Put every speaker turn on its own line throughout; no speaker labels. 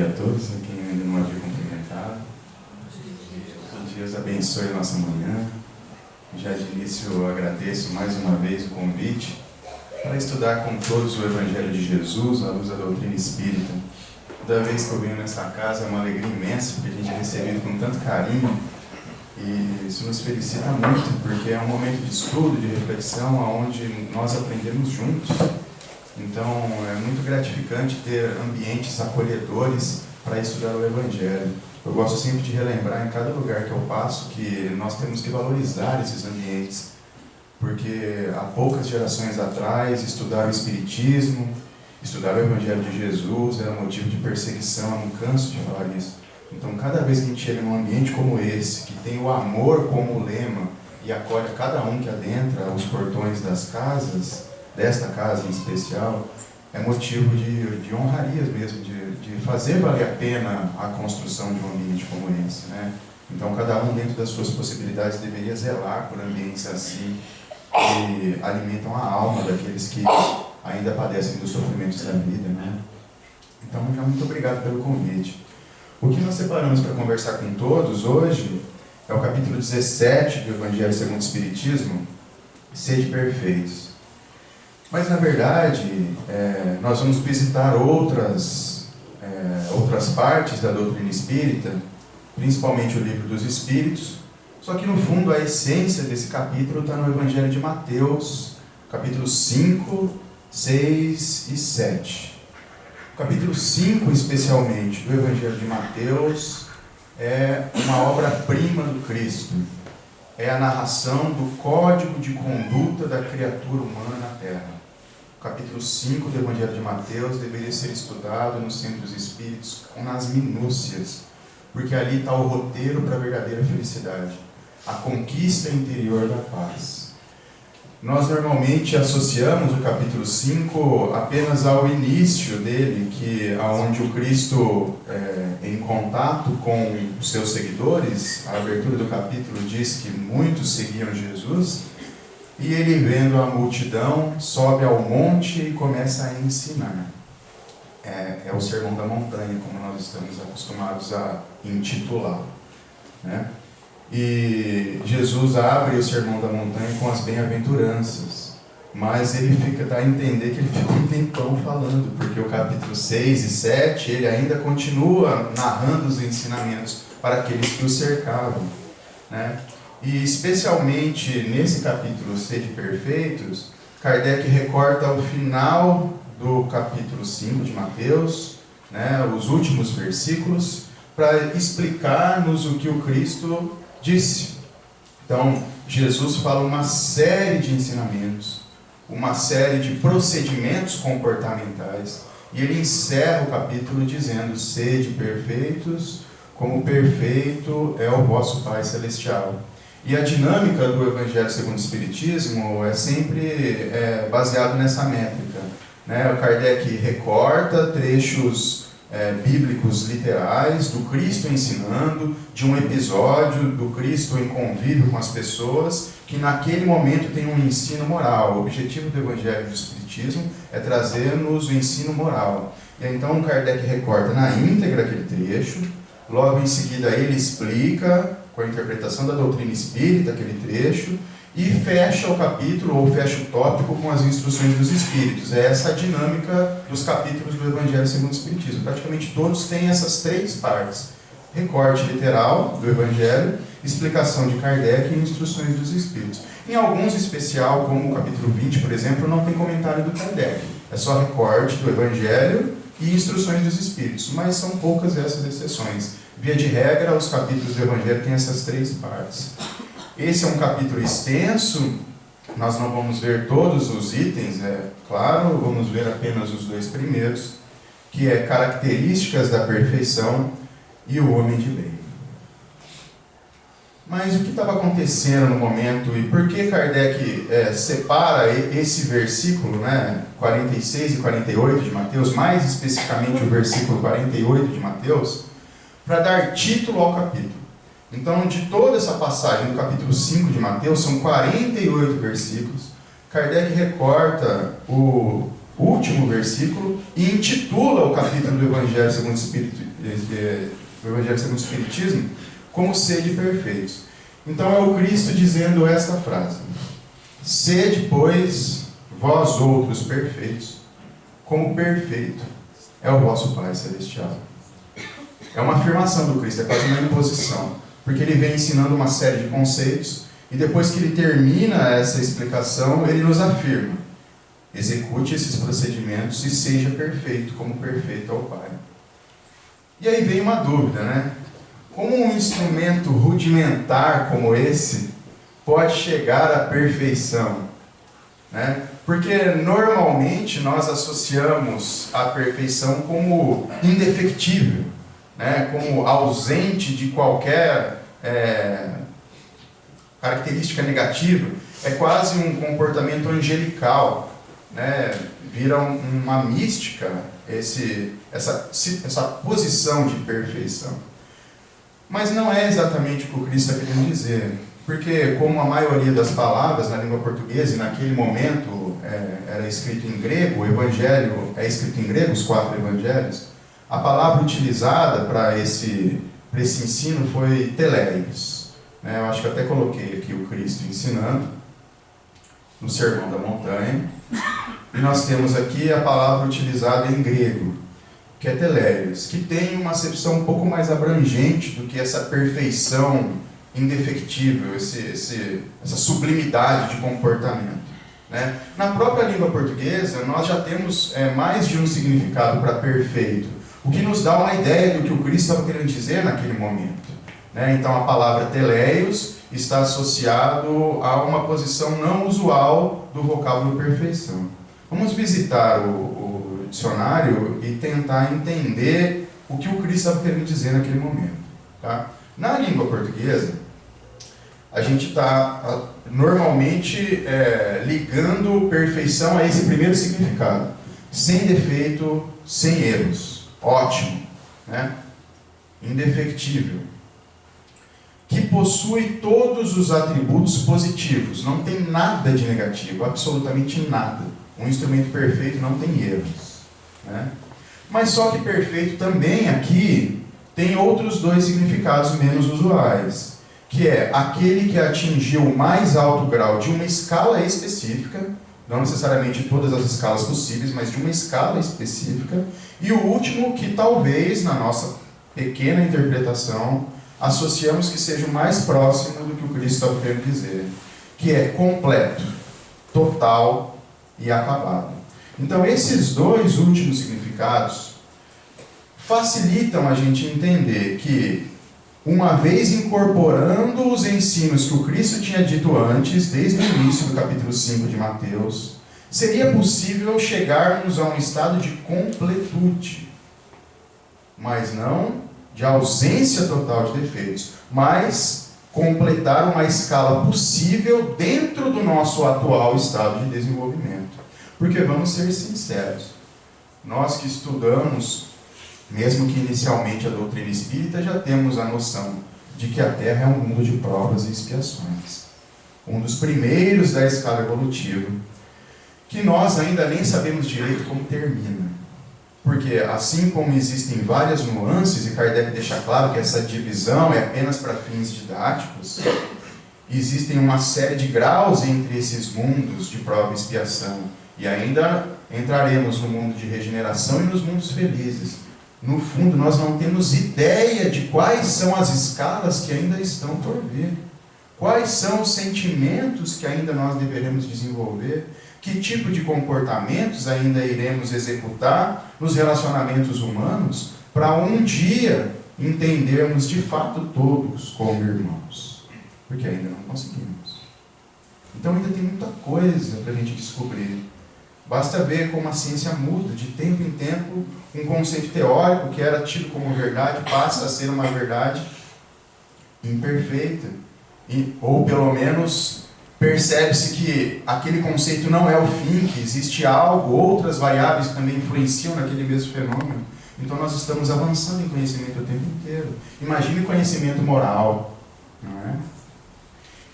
dia a todos, a quem ainda não havia cumprimentado. Que Deus abençoe a nossa manhã. Já de início eu agradeço mais uma vez o convite para estudar com todos o Evangelho de Jesus, à luz da doutrina espírita. Toda vez que eu venho nessa casa é uma alegria imensa, porque a gente é recebido com tanto carinho e isso nos felicita muito, porque é um momento de estudo, de reflexão, onde nós aprendemos juntos. Então é muito gratificante ter ambientes acolhedores para estudar o Evangelho. Eu gosto sempre de relembrar em cada lugar que eu passo que nós temos que valorizar esses ambientes, porque há poucas gerações atrás estudar o Espiritismo, estudar o Evangelho de Jesus era motivo de perseguição, eu não canso de falar isso. Então cada vez que a gente chega num ambiente como esse, que tem o amor como lema e acolhe cada um que adentra os portões das casas, desta casa em especial, é motivo de honrarias mesmo, de fazer valer a pena a construção de um ambiente como esse, né? Então cada um dentro das suas possibilidades deveria zelar por ambientes assim, que alimentam a alma daqueles que ainda padecem dos sofrimentos da vida, né? Então já muito obrigado pelo convite. O que nós separamos para conversar com todos hoje é o capítulo 17 do Evangelho segundo o Espiritismo, Sede Perfeitos. Mas, na verdade, nós vamos visitar outras partes da doutrina espírita, principalmente o Livro dos Espíritos, só que, no fundo, a essência desse capítulo está no Evangelho de Mateus, capítulos 5, 6 e 7. O capítulo 5, especialmente, do Evangelho de Mateus, é uma obra-prima do Cristo. É a narração do código de conduta da criatura humana na Terra. O capítulo 5 do Evangelho de Mateus deveria ser estudado nos centros espíritos nas minúcias, porque ali está o roteiro para a verdadeira felicidade, a conquista interior da paz. Nós normalmente associamos o capítulo 5 apenas ao início dele, onde o Cristo, em contato com os seus seguidores, a abertura do capítulo diz que muitos seguiam Jesus, e ele, vendo a multidão, sobe ao monte e começa a ensinar. É o Sermão da Montanha, como nós estamos acostumados a intitulá-lo, né? E Jesus abre o Sermão da Montanha com as bem-aventuranças, mas ele dá a entender que ele ficou um tempão falando, porque o capítulo 6 e 7, ele ainda continua narrando os ensinamentos para aqueles que o cercavam, né? E especialmente nesse capítulo Sede Perfeitos, Kardec recorta o final do capítulo 5 de Mateus, né, os últimos versículos, para explicar-nos o que o Cristo disse. Então, Jesus fala uma série de ensinamentos, uma série de procedimentos comportamentais, e ele encerra o capítulo dizendo: sede perfeitos, como perfeito é o vosso Pai Celestial. E a dinâmica do Evangelho segundo o Espiritismo é sempre baseado nessa métrica, né? O Kardec recorta trechos bíblicos literais do Cristo ensinando, de um episódio do Cristo em convívio com as pessoas, que naquele momento tem um ensino moral. O objetivo do Evangelho do Espiritismo é trazer-nos o ensino moral. E então o Kardec recorta na íntegra aquele trecho, logo em seguida ele explica com a interpretação da doutrina espírita aquele trecho, e fecha o capítulo, ou fecha o tópico, com as instruções dos Espíritos. É essa a dinâmica dos capítulos do Evangelho segundo o Espiritismo. Praticamente todos têm essas três partes: recorte literal do Evangelho, explicação de Kardec e instruções dos Espíritos. Em alguns especial, como o capítulo 20, por exemplo, não tem comentário do Kardec. É só recorte do Evangelho e instruções dos Espíritos, mas são poucas essas exceções. Via de regra, os capítulos do Evangelho têm essas três partes. Esse é um capítulo extenso, nós não vamos ver todos os itens, claro, vamos ver apenas os dois primeiros, que é características da perfeição e o homem de bem. Mas o que estava acontecendo no momento, e por que Kardec separa esse versículo, né, 46 e 48 de Mateus, mais especificamente o versículo 48 de Mateus, para dar título ao capítulo? Então, de toda essa passagem do capítulo 5 de Mateus, são 48 versículos. Kardec recorta o último versículo e intitula o capítulo do Evangelho segundo o o Evangelho segundo o Espiritismo, como sede perfeitos. Então é o Cristo dizendo esta frase: sede, pois, vós outros perfeitos, como perfeito é o vosso Pai Celestial. É uma afirmação do Cristo, é quase uma imposição, porque ele vem ensinando uma série de conceitos, e depois que ele termina essa explicação, ele nos afirma: execute esses procedimentos e seja perfeito, como perfeito é o Pai. E aí vem uma dúvida, né? Como um instrumento rudimentar como esse pode chegar à perfeição? Né? Porque normalmente nós associamos a perfeição como indefectível, né? Como ausente de qualquer característica negativa. É quase um comportamento angelical, né? Vira uma mística essa posição de perfeição. Mas não é exatamente o que o Cristo está querendo dizer, porque como a maioria das palavras na língua portuguesa, e naquele momento era escrito em grego, o Evangelho é escrito em grego, os 4 Evangelhos, a palavra utilizada para esse ensino foi teleios. Eu acho que até coloquei aqui o Cristo ensinando no Sermão da Montanha, e nós temos aqui a palavra utilizada em grego, que é teleios, que tem uma acepção um pouco mais abrangente do que essa perfeição indefectível, essa sublimidade de comportamento. Né? Na própria língua portuguesa, nós já temos mais de um significado para perfeito, o que nos dá uma ideia do que o Cristo estava querendo dizer naquele momento. Né? Então, a palavra teleios está associado a uma posição não usual do vocábulo perfeição. Vamos visitar o dicionário e tentar entender o que o Cristo estava querendo dizer naquele momento. Tá? Na língua portuguesa, a gente está normalmente ligando perfeição a esse primeiro significado. Sem defeito, sem erros. Ótimo. Né? Indefectível. Que possui todos os atributos positivos. Não tem nada de negativo, absolutamente nada. Um instrumento perfeito não tem erros. Né? Mas só que perfeito também aqui tem outros 2 significados menos usuais, que é aquele que atingiu o mais alto grau de uma escala específica, não necessariamente todas as escalas possíveis, mas de uma escala específica, e o último que talvez, na nossa pequena interpretação, associamos que seja o mais próximo do que o Cristo está querendo dizer, que é completo, total e acabado. Então, esses 2 últimos significados facilitam a gente entender que, uma vez incorporando os ensinos que o Cristo tinha dito antes, desde o início do capítulo 5 de Mateus, seria possível chegarmos a um estado de completude, mas não de ausência total de defeitos, mas completar uma escala possível dentro do nosso atual estado de desenvolvimento. Porque vamos ser sinceros, nós que estudamos, mesmo que inicialmente a doutrina espírita, já temos a noção de que a Terra é um mundo de provas e expiações. Um dos primeiros da escala evolutiva, que nós ainda nem sabemos direito como termina. Porque assim como existem várias nuances, e Kardec deixa claro que essa divisão é apenas para fins didáticos, existem uma série de graus entre esses mundos de prova e expiação. E ainda entraremos no mundo de regeneração e nos mundos felizes. No fundo, nós não temos ideia de quais são as escalas que ainda estão por vir. Quais são os sentimentos que ainda nós deveremos desenvolver? Que tipo de comportamentos ainda iremos executar nos relacionamentos humanos para um dia entendermos de fato todos como irmãos? Porque ainda não conseguimos. Então ainda tem muita coisa para a gente descobrir. Basta ver como a ciência muda, de tempo em tempo, um conceito teórico que era tido como verdade passa a ser uma verdade imperfeita. Ou pelo menos percebe-se que aquele conceito não é o fim, que existe algo, outras variáveis que também influenciam naquele mesmo fenômeno. Então nós estamos avançando em conhecimento o tempo inteiro. Imagine conhecimento moral. Não é?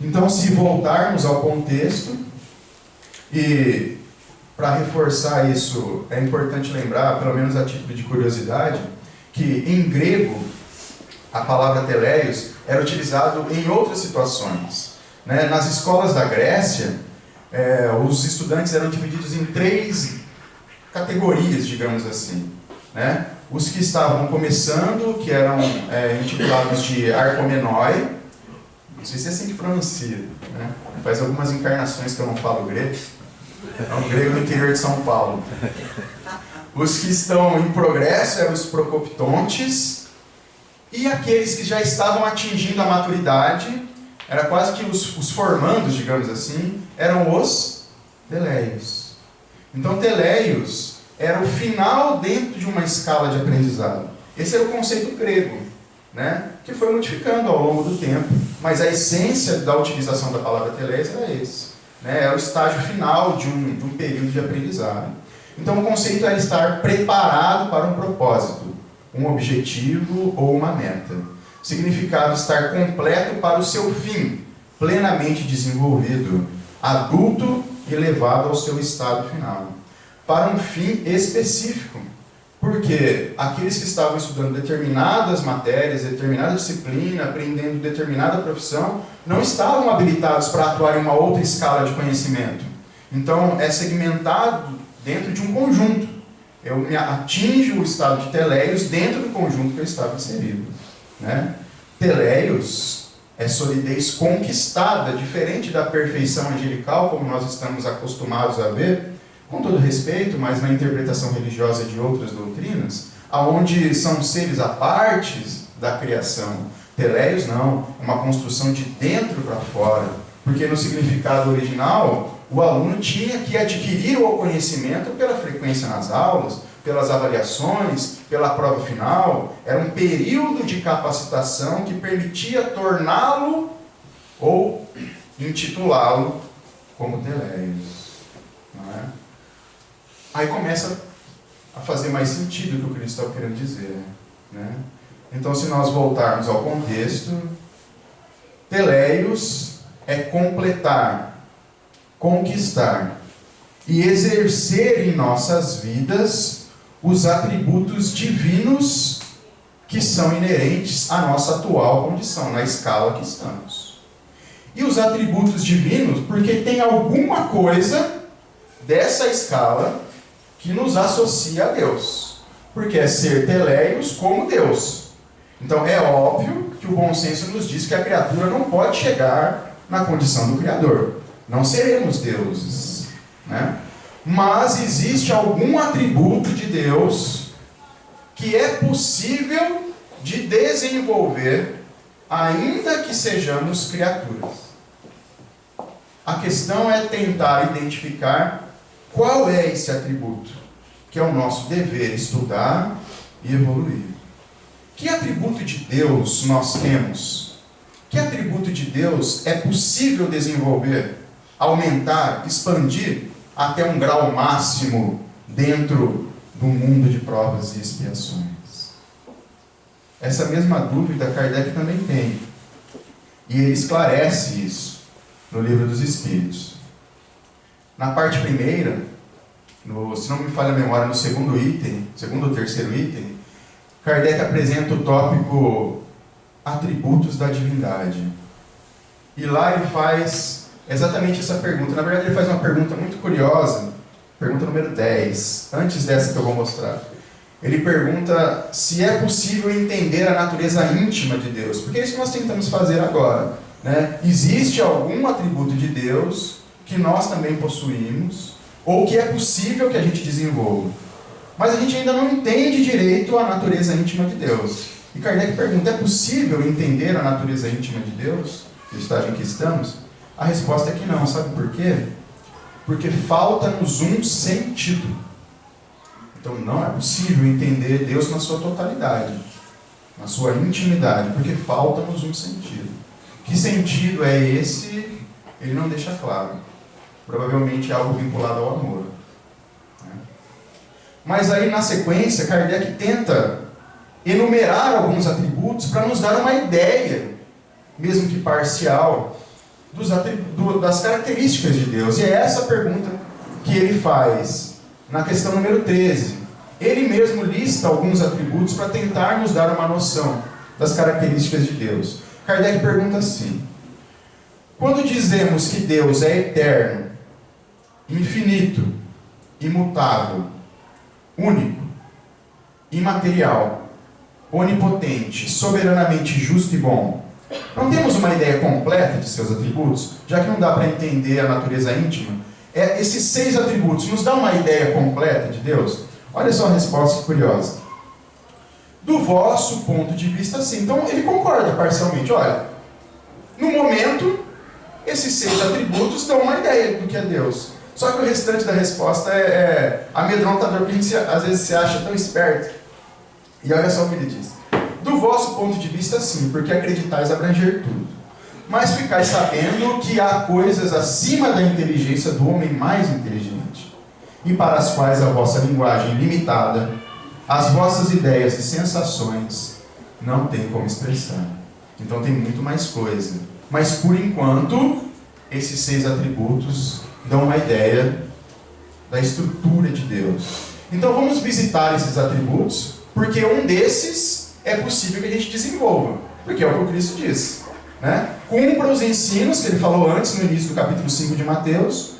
Então, se voltarmos ao contexto, e para reforçar isso, é importante lembrar, pelo menos a título de curiosidade, que em grego a palavra teleios era utilizado em outras situações. Né? Nas escolas da Grécia, os estudantes eram divididos em 3 categorias, digamos assim. Né? Os que estavam começando, que eram intitulados de arcomenoi, não sei se é assim que pronuncia, né? Faz algumas encarnações que eu não falo grego, é um grego do interior de São Paulo. Os que estão em progresso eram os procoptontes, e aqueles que já estavam atingindo a maturidade, era quase que os formandos, digamos assim, eram os teleios. Então, teleios era o final dentro de uma escala de aprendizado. Esse era o conceito grego, né? Que foi modificando ao longo do tempo, mas a essência da utilização da palavra teleios era esse. Né? Era o estágio final de um período de aprendizado. Então, o conceito era estar preparado para um propósito, um objetivo ou uma meta. Significado estar completo para o seu fim, plenamente desenvolvido, adulto e levado ao seu estado final. Para um fim específico, porque aqueles que estavam estudando determinadas matérias, determinada disciplina, aprendendo determinada profissão, não estavam habilitados para atuar em uma outra escala de conhecimento. Então, é segmentado dentro de um conjunto. Eu atinjo o estado de teleios dentro do conjunto que eu estava inserido. Né? Teleios é solidez conquistada, diferente da perfeição angelical, como nós estamos acostumados a ver, com todo respeito, mas na interpretação religiosa de outras doutrinas, aonde são seres à parte da criação. Teleios não, é uma construção de dentro para fora, porque no significado original, o aluno tinha que adquirir o conhecimento pela frequência nas aulas, pelas avaliações, pela prova final. Era um período de capacitação que permitia torná-lo ou intitulá-lo como teleios. Não é? Aí começa a fazer mais sentido o que o Cristo está querendo dizer. Né? Então, se nós voltarmos ao contexto, teleios é completar, conquistar e exercer em nossas vidas os atributos divinos que são inerentes à nossa atual condição, na escala que estamos. E os atributos divinos, porque tem alguma coisa dessa escala que nos associa a Deus. Porque é ser teleios como Deus. Então é óbvio que o bom senso nos diz que a criatura não pode chegar na condição do Criador. Não seremos deuses. Né? Mas existe algum atributo de Deus que é possível de desenvolver, ainda que sejamos criaturas. A questão é tentar identificar qual é esse atributo, que é o nosso dever estudar e evoluir. Que atributo de Deus nós temos? Que atributo de Deus é possível desenvolver, aumentar, expandir até um grau máximo dentro do mundo de provas e expiações? Essa mesma dúvida Kardec também tem. E ele esclarece isso no Livro dos Espíritos. Na parte primeira, se não me falha a memória, no segundo ou terceiro item, Kardec apresenta o tópico atributos da divindade. E lá ele faz exatamente essa pergunta. Na verdade, ele faz uma pergunta muito curiosa, pergunta número 10, antes dessa que eu vou mostrar. Ele pergunta se é possível entender a natureza íntima de Deus, porque é isso que nós tentamos fazer agora. Né? Existe algum atributo de Deus que nós também possuímos, ou que é possível que a gente desenvolva. Mas a gente ainda não entende direito a natureza íntima de Deus. E Kardec pergunta, é possível entender a natureza íntima de Deus, no estágio em que estamos? A resposta é que não, sabe por quê? Porque falta-nos um sentido. Então não é possível entender Deus na sua totalidade, na sua intimidade, porque falta-nos um sentido. Que sentido é esse? Ele não deixa claro. Provavelmente é algo vinculado ao amor. Mas aí na sequência, Kardec tenta enumerar alguns atributos para nos dar uma ideia, mesmo que parcial, das características de Deus. E é essa pergunta que ele faz na questão número 13. ele mesmo lista alguns atributos para tentar nos dar uma noção das características de Deus. Kardec pergunta assim: quando dizemos que Deus é eterno, infinito, imutável, único, imaterial, onipotente, soberanamente justo e bom, não temos uma ideia completa de seus atributos? Já que não dá para entender a natureza íntima, esses 6 atributos nos dão uma ideia completa de Deus? Olha só a resposta curiosa. Do vosso ponto de vista, sim. Então ele concorda parcialmente. Olha, no momento, esses 6 atributos dão uma ideia do que é Deus. Só que o restante da resposta é amedrontador, porque a gente às vezes se acha tão esperto. E olha só o que ele diz. Do vosso ponto de vista, sim, porque acreditais abranger tudo. Mas ficais sabendo que há coisas acima da inteligência do homem mais inteligente, e para as quais a vossa linguagem limitada, as vossas ideias e sensações não tem como expressar. Então tem muito mais coisa. Mas por enquanto, esses 6 atributos dão uma ideia da estrutura de Deus. Então vamos visitar esses atributos, porque um desses é possível que a gente desenvolva, porque é o que o Cristo disse, né? Cumpra os ensinos que ele falou antes, no início do capítulo 5 de Mateus,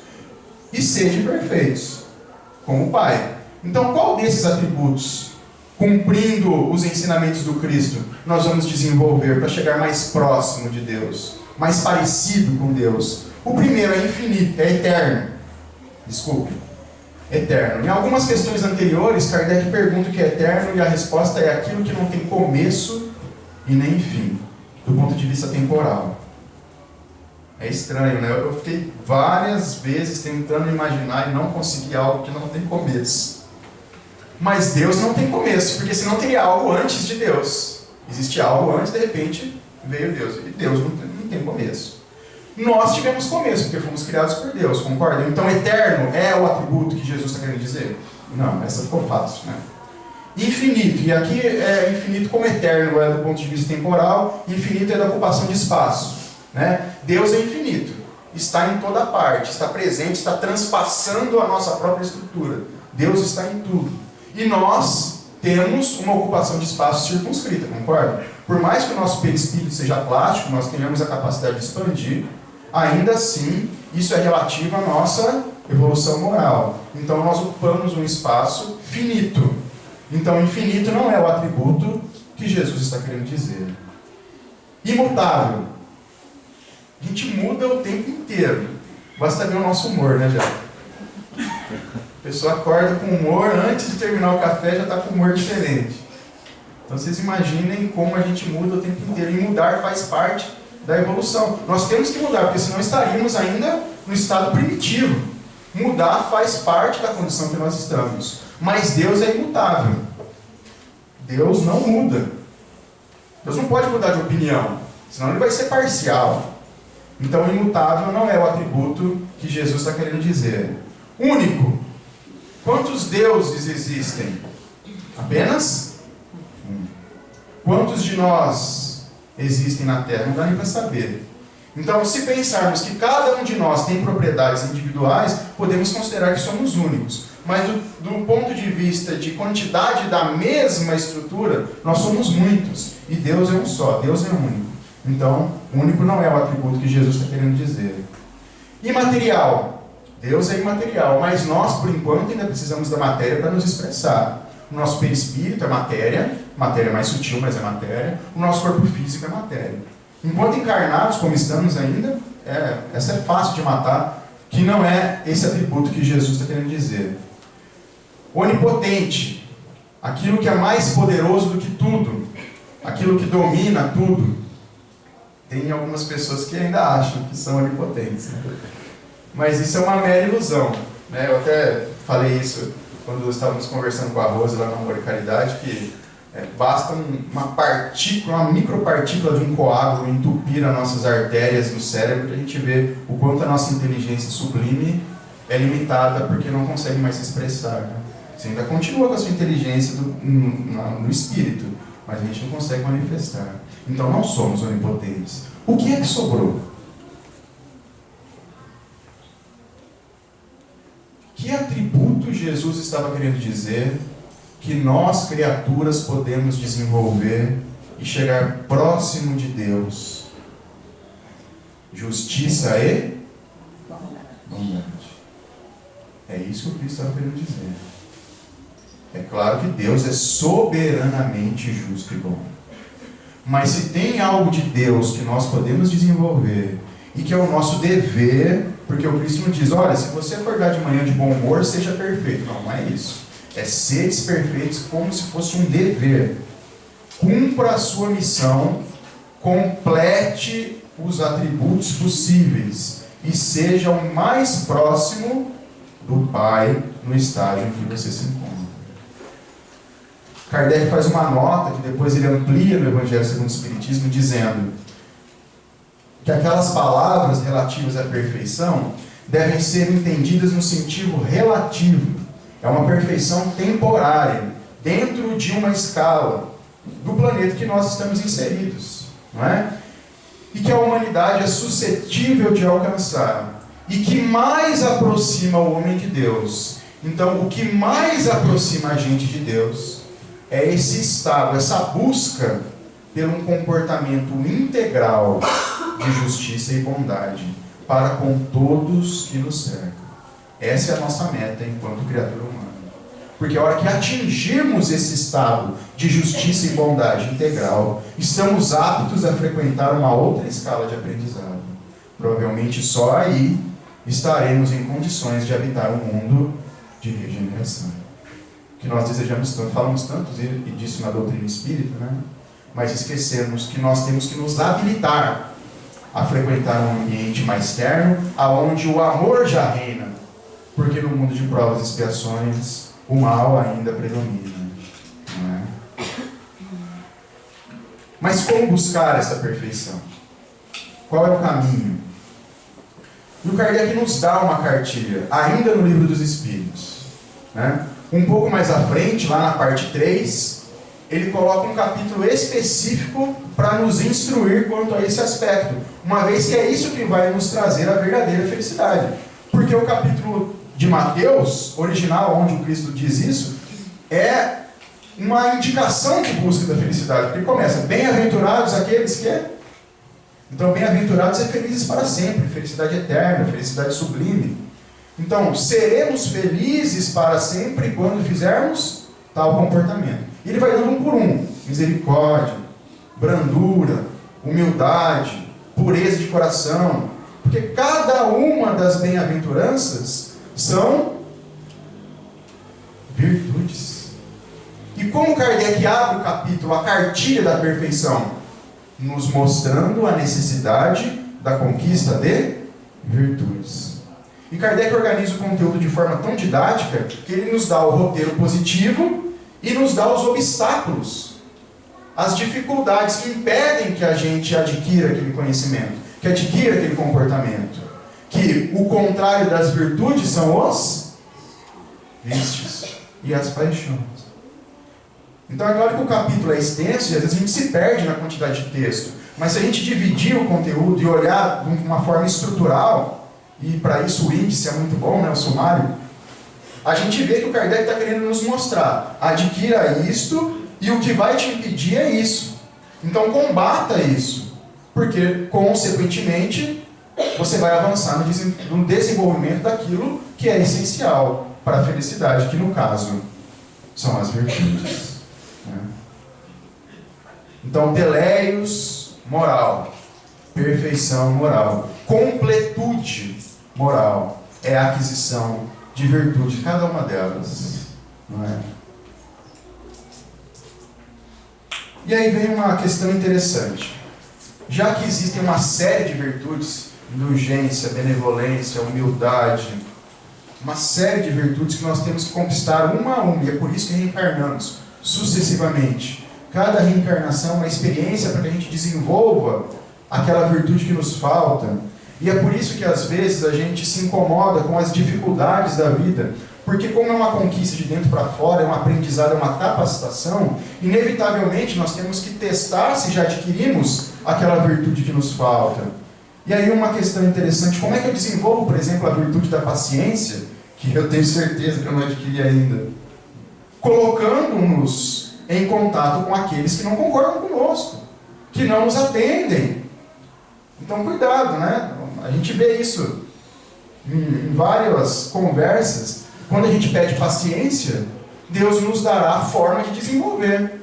e sejam perfeitos, como o Pai. Então qual desses atributos, cumprindo os ensinamentos do Cristo, nós vamos desenvolver para chegar mais próximo de Deus, mais parecido com Deus? O primeiro é infinito, é eterno. Desculpe. Eterno. Em algumas questões anteriores, Kardec pergunta o que é eterno e a resposta é aquilo que não tem começo e nem fim, do ponto de vista temporal. É estranho, né? Eu fiquei várias vezes tentando imaginar e não consegui algo que não tem começo. Mas Deus não tem começo, porque senão teria algo antes de Deus. Existe algo antes, de repente veio Deus. E Deus não tem começo. Nós tivemos começo, porque fomos criados por Deus, concordam? Então, eterno é o atributo que Jesus está querendo dizer? Não, essa ficou fácil, né? Infinito, e aqui é infinito como eterno, é do ponto de vista temporal, infinito é da ocupação de espaço, né? Deus é infinito, está em toda parte, está presente, está transpassando a nossa própria estrutura. Deus está em tudo. E nós temos uma ocupação de espaço circunscrita, concorda? Por mais que o nosso perispírito seja plástico, nós tenhamos a capacidade de expandir, ainda assim, isso é relativo à nossa evolução moral. Então, nós ocupamos um espaço finito. Então, infinito não é o atributo que Jesus está querendo dizer. Imutável. A gente muda o tempo inteiro. Basta ver o nosso humor, né, já? A pessoa acorda com humor, antes de terminar o café já está com humor diferente. Então, vocês imaginem como a gente muda o tempo inteiro. E mudar faz parte da evolução. Nós temos que mudar, porque senão estaríamos ainda no estado primitivo. Mudar faz parte da condição que nós estamos. Mas Deus é imutável. Deus não muda. Deus não pode mudar de opinião, senão ele vai ser parcial. Então, imutável não é o atributo que Jesus está querendo dizer. Único. Quantos deuses existem? Apenas um. Quantos de nós existem na Terra? Não dá nem para saber. Então, se pensarmos que cada um de nós tem propriedades individuais, podemos considerar que somos únicos. Mas do ponto de vista de quantidade da mesma estrutura, nós somos muitos. E Deus é um só, Deus é único. Então, único não é o atributo que Jesus está querendo dizer. Imaterial. Deus é imaterial, mas nós, por enquanto, ainda precisamos da matéria para nos expressar. O nosso perispírito é matéria mais sutil, mas é matéria. O nosso corpo físico é matéria. Enquanto encarnados, como estamos ainda, essa é fácil de matar, que não é esse atributo que Jesus está querendo dizer. Onipotente, aquilo que é mais poderoso do que tudo, aquilo que domina tudo. Tem algumas pessoas que ainda acham que são onipotentes, né? Mas isso é uma mera ilusão, né? Eu até falei isso quando estávamos conversando com a Rose lá no Amor e Caridade, que basta uma partícula, uma micropartícula de um coágulo entupir as nossas artérias do cérebro, que a gente vê o quanto a nossa inteligência sublime é limitada porque não consegue mais se expressar, né? Você ainda continua com a sua inteligência no espírito, mas a gente não consegue manifestar. Então não somos onipotentes. O que é que sobrou? Que atributo Jesus estava querendo dizer que nós, criaturas, podemos desenvolver e chegar próximo de Deus? Justiça e bondade. É isso que o Cristo estava querendo dizer. É claro que Deus é soberanamente justo e bom. Mas se tem algo de Deus que nós podemos desenvolver e que é o nosso dever, porque o Cristo não diz, olha, se você acordar de manhã de bom humor, seja perfeito. Não, não é isso. É seres perfeitos como se fosse um dever. Cumpra a sua missão, complete os atributos possíveis e seja o mais próximo do Pai no estágio em que você se encontra. Kardec faz uma nota que depois ele amplia no Evangelho segundo o Espiritismo, dizendo que aquelas palavras relativas à perfeição devem ser entendidas no sentido relativo. É uma perfeição temporária, dentro de uma escala do planeta que nós estamos inseridos, não é? E que a humanidade é suscetível de alcançar, e que mais aproxima o homem de Deus. Então, o que mais aproxima a gente de Deus é esse estado, essa busca por um comportamento integral de justiça e bondade para com todos que nos cercam. Essa é a nossa meta enquanto criatura humana. Porque a hora que atingirmos esse estado de justiça e bondade integral, estamos aptos a frequentar uma outra escala de aprendizado. Provavelmente só aí estaremos em condições de habitar um mundo de regeneração. Que nós desejamos tanto, falamos tanto disso na doutrina espírita, né? Mas esquecemos que nós temos que nos habilitar a frequentar um ambiente mais terno, aonde o amor já reina, porque no mundo de provas e expiações o mal ainda predomina, não é? Mas como buscar essa perfeição? Qual é o caminho? E o Kardec nos dá uma cartilha, ainda no Livro dos Espíritos, né? Um pouco mais à frente, lá na parte 3, ele coloca um capítulo específico para nos instruir quanto a esse aspecto, uma vez que é isso que vai nos trazer a verdadeira felicidade. Porque o capítulo de Mateus, original, onde o Cristo diz isso, é uma indicação de busca da felicidade, porque começa, bem-aventurados aqueles que... Então, bem-aventurados é felizes para sempre, felicidade eterna, felicidade sublime. Então, seremos felizes para sempre quando fizermos tal comportamento. E ele vai dando um por um: misericórdia, brandura, humildade, pureza de coração. Porque cada uma das bem-aventuranças são virtudes. E como Kardec abre o capítulo, a cartilha da perfeição, nos mostrando a necessidade da conquista de virtudes. E Kardec organiza o conteúdo de forma tão didática que ele nos dá o roteiro positivo e nos dá os obstáculos, as dificuldades que impedem que a gente adquira aquele conhecimento, que adquira aquele comportamento. Que o contrário das virtudes são os vícios e as paixões. Então é claro que o capítulo é extenso e às vezes a gente se perde na quantidade de texto. Mas se a gente dividir o conteúdo e olhar de uma forma estrutural, e para isso o índice é muito bom, né, o sumário, a gente vê que o Kardec está querendo nos mostrar: adquira isto e o que vai te impedir é isso. Então combata isso, porque consequentemente você vai avançar no desenvolvimento daquilo que é essencial para a felicidade, que no caso são as virtudes. Então, teleios, moral. Perfeição, moral. Completude, moral. É a aquisição de virtude, cada uma delas. Não é? E aí vem uma questão interessante. Já que existem uma série de virtudes, indulgência, benevolência, humildade, uma série de virtudes que nós temos que conquistar uma a uma, e é por isso que reencarnamos sucessivamente. Cada reencarnação é uma experiência para que a gente desenvolva aquela virtude que nos falta. E é por isso que às vezes a gente se incomoda com as dificuldades da vida, porque como é uma conquista de dentro para fora, é um aprendizado, é uma capacitação, inevitavelmente nós temos que testar se já adquirimos aquela virtude que nos falta. E aí uma questão interessante: como é que eu desenvolvo, por exemplo, a virtude da paciência, que eu tenho certeza que eu não adquiri ainda? colocando-nos em contato com aqueles que não concordam conosco, que não nos atendem. Então, cuidado, né? A gente vê isso em várias conversas. Quando a gente pede paciência, Deus nos dará a forma de desenvolver.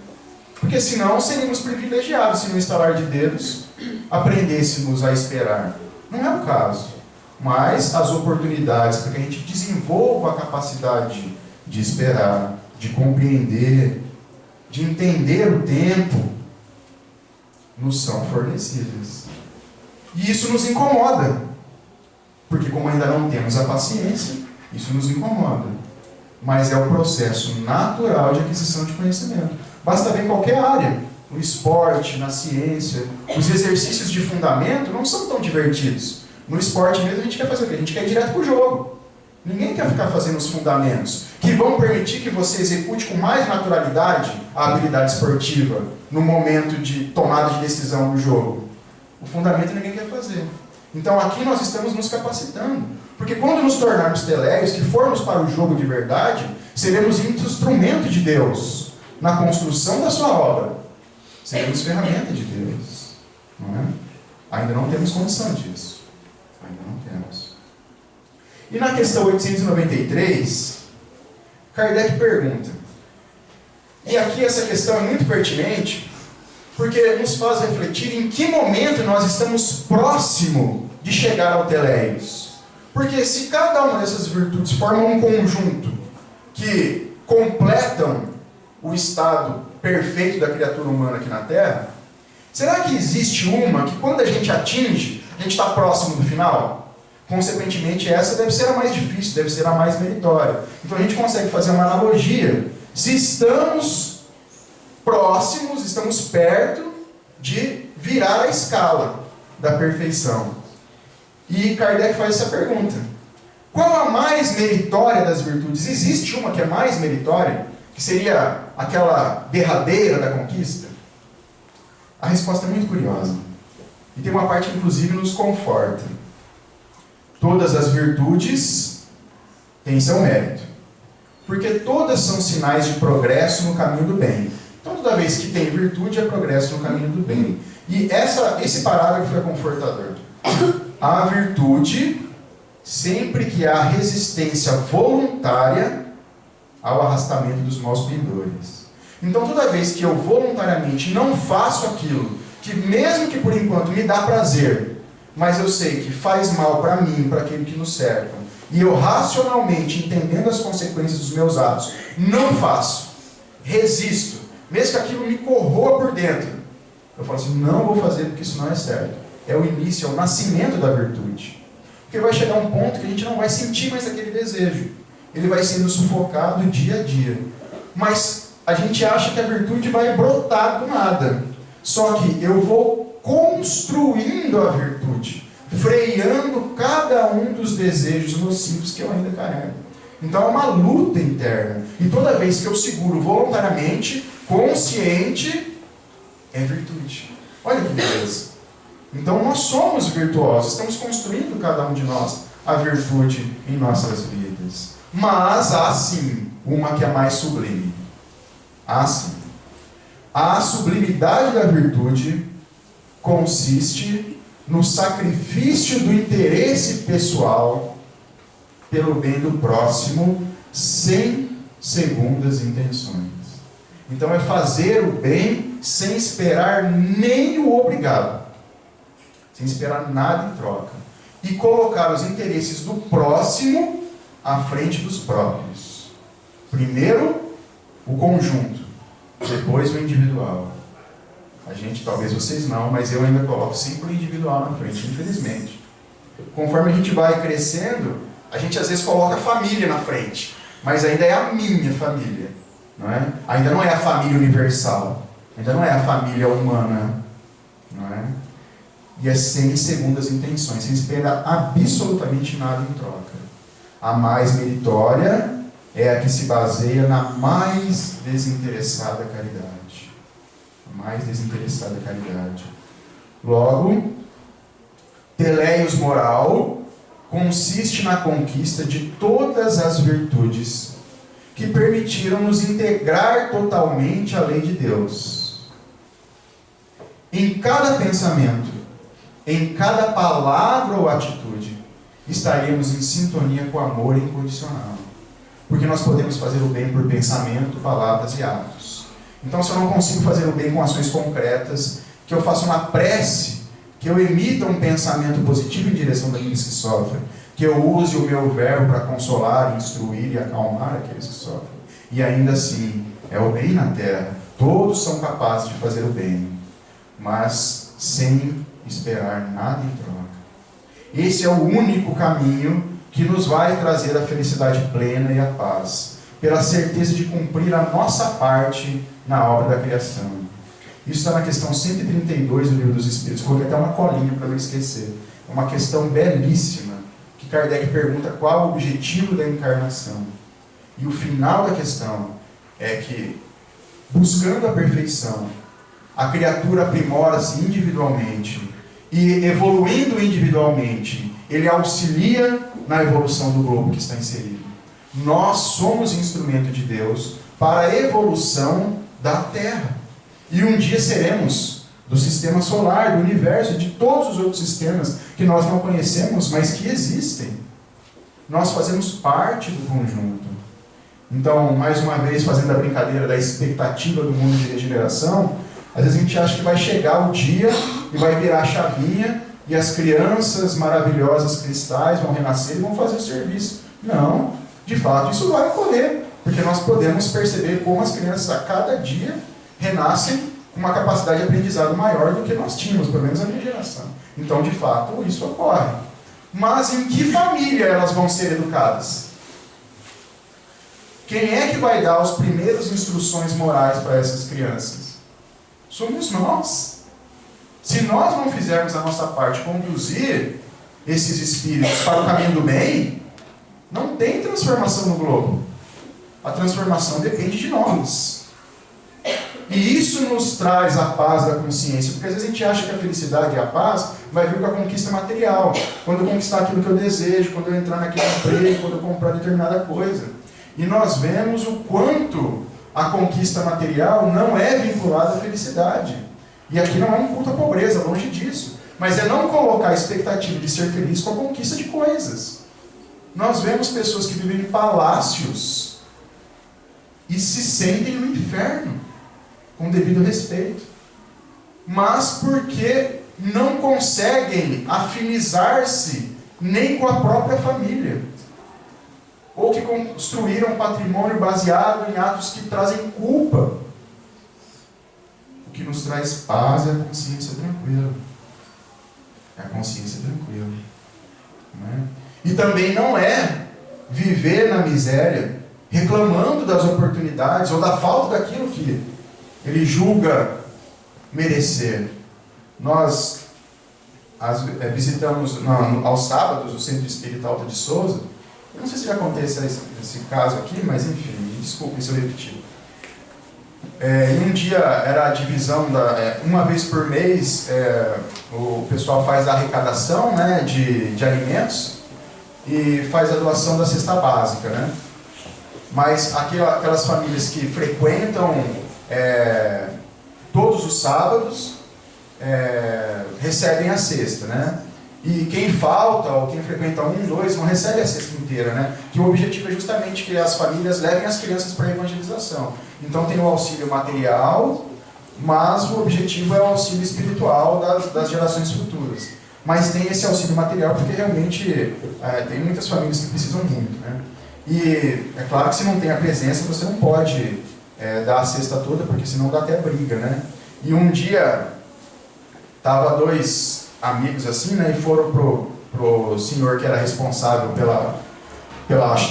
Porque senão seríamos privilegiados se no estalar de dedos aprendêssemos a esperar. Não é o caso. Mas as oportunidades para que a gente desenvolva a capacidade de esperar, de compreender, de entender o tempo, nos são fornecidas. E isso nos incomoda. Porque como ainda não temos a paciência, isso nos incomoda. Mas é o processo natural de aquisição de conhecimento. Basta ver em qualquer área. No esporte, na ciência. Os exercícios de fundamento não são tão divertidos. No esporte mesmo a gente quer fazer o quê? A gente quer ir direto para o jogo. Ninguém quer ficar fazendo os fundamentos, que vão permitir que você execute com mais naturalidade a habilidade esportiva no momento de tomada de decisão do jogo. O fundamento ninguém quer fazer. Então aqui nós estamos nos capacitando. Porque quando nos tornarmos teleios, que formos para o jogo de verdade, seremos instrumento de Deus na construção da sua obra. Seremos ferramenta de Deus. Não é? Ainda não temos condição disso. Ainda não temos. E na questão 893, Kardec pergunta. E aqui essa questão é muito pertinente, porque nos faz refletir em que momento nós estamos próximo de chegar ao teleios. Porque se cada uma dessas virtudes forma um conjunto que completam o estado perfeito da criatura humana aqui na Terra, será que existe uma que quando a gente atinge, a gente está próximo do final? Consequentemente, essa deve ser a mais difícil, deve ser a mais meritória. Então a gente consegue fazer uma analogia. Se estamos próximos, estamos perto de virar a escala da perfeição. E Kardec faz essa pergunta. Qual a mais meritória das virtudes? Existe uma que é mais meritória? Que seria aquela derradeira da conquista? A resposta é muito curiosa. E tem uma parte que inclusive nos conforta. Todas as virtudes têm seu mérito. Porque todas são sinais de progresso no caminho do bem. Então toda vez que tem virtude é progresso no caminho do bem. E esse parágrafo é confortador. A virtude, sempre que há resistência voluntária ao arrastamento dos maus pendores. Então toda vez que eu voluntariamente não faço aquilo que mesmo que por enquanto me dá prazer, mas eu sei que faz mal para mim, para aquele que nos cerca, e eu racionalmente, entendendo as consequências dos meus atos, não faço, resisto, mesmo que aquilo me corroa por dentro, eu falo assim, não vou fazer porque isso não é certo. É o início, é o nascimento da virtude. Porque vai chegar um ponto que a gente não vai sentir mais aquele desejo. Ele vai sendo sufocado dia a dia. Mas a gente acha que a virtude vai brotar do nada. Só que eu vou construindo a virtude, freando cada um dos desejos nocivos que eu ainda carrego. Então é uma luta interna. E toda vez que eu seguro voluntariamente, consciente, é virtude. Olha que beleza. Então nós somos virtuosos, estamos construindo cada um de nós a virtude em nossas vidas. Mas há sim uma que é mais sublime. Há sim. A sublimidade da virtude consiste no sacrifício do interesse pessoal pelo bem do próximo, sem segundas intenções. Então é fazer o bem sem esperar nem o obrigado, sem esperar nada em troca, e colocar os interesses do próximo à frente dos próprios. Primeiro o conjunto, depois o individual. A gente, talvez vocês não, mas eu ainda coloco sempre o individual na frente, infelizmente. Conforme a gente vai crescendo, a gente às vezes coloca a família na frente, mas ainda é a minha família, não é? Ainda não é a família universal, ainda não é a família humana, não é? E é sem segundas intenções, sem esperar absolutamente nada em troca. A mais meritória é a que se baseia na mais desinteressada caridade. A mais desinteressada caridade. Logo, teleios moral consiste na conquista de todas as virtudes que permitiram nos integrar totalmente à lei de Deus. Em cada pensamento, em cada palavra ou atitude, estaremos em sintonia com o amor incondicional. Porque nós podemos fazer o bem por pensamento, palavras e atos. Então, se eu não consigo fazer o bem com ações concretas, que eu faça uma prece, que eu emita um pensamento positivo em direção daqueles que sofrem, que eu use o meu verbo para consolar, instruir e acalmar aqueles que sofrem, e ainda assim é o bem na terra. Todos são capazes de fazer o bem, mas sem esperar nada em troca. Esse é o único caminho que nos vai trazer a felicidade plena e a paz, pela certeza de cumprir a nossa parte na obra da criação. Isso está na questão 132 do Livro dos Espíritos. Coloquei até uma colinha para não esquecer. É uma questão belíssima, que Kardec pergunta qual o objetivo da encarnação. E o final da questão é que, buscando a perfeição, a criatura aprimora-se individualmente, e evoluindo individualmente, ele auxilia na evolução do globo que está inserido. Nós somos instrumento de Deus para a evolução da Terra. E um dia seremos do sistema solar, do universo e de todos os outros sistemas que nós não conhecemos, mas que existem. Nós fazemos parte do conjunto. Então, mais uma vez, fazendo a brincadeira da expectativa do mundo de regeneração, às vezes a gente acha que vai chegar o dia e vai virar a chavinha e as crianças maravilhosas cristais vão renascer e vão fazer o serviço. Não, de fato isso vai ocorrer, porque nós podemos perceber como as crianças a cada dia renascem com uma capacidade de aprendizado maior do que nós tínhamos, pelo menos a minha geração. Então, de fato, isso ocorre. Mas em que família elas vão ser educadas? Quem é que vai dar as primeiras instruções morais para essas crianças? Somos nós. Se nós não fizermos a nossa parte, conduzir esses espíritos para o caminho do bem, não tem transformação no globo. A transformação depende de nós. E isso nos traz a paz da consciência, porque às vezes a gente acha que a felicidade e a paz vai vir com a conquista material. Quando eu conquistar aquilo que eu desejo, quando eu entrar naquele emprego, quando eu comprar determinada coisa. E nós vemos o quanto a conquista material não é vinculada à felicidade. E aqui não é um culto à pobreza, longe disso. Mas é não colocar a expectativa de ser feliz com a conquista de coisas. Nós vemos pessoas que vivem em palácios e se sentem no inferno, com devido respeito. Mas porque não conseguem afinizar-se nem com a própria família. Ou que construíram um patrimônio baseado em atos que trazem culpa. O que nos traz paz é a consciência tranquila. É a consciência tranquila. Né? E também não é viver na miséria, reclamando das oportunidades ou da falta daquilo que ele julga merecer. Nós visitamos aos sábados o Centro Espírita Alta de Souza. Eu não sei se já contei esse caso aqui, mas enfim, me desculpe se eu repetir. Em um dia era a divisão, uma vez por mês, o pessoal faz a arrecadação, né, de alimentos e faz a doação da cesta básica. Né? Mas aquelas famílias que frequentam todos os sábados recebem a cesta, né? E quem falta, ou quem frequenta 1, 2, não recebe a cesta inteira, né? Que o objetivo é justamente que as famílias levem as crianças para a evangelização. Então tem o auxílio material, mas o objetivo é o auxílio espiritual das gerações futuras. Mas tem esse auxílio material porque realmente tem muitas famílias que precisam muito, né? E é claro que se não tem a presença, você não pode dar a cesta toda, porque senão dá até briga, né? E um dia, tava 2 amigos assim, né, e foram pro senhor que era responsável pela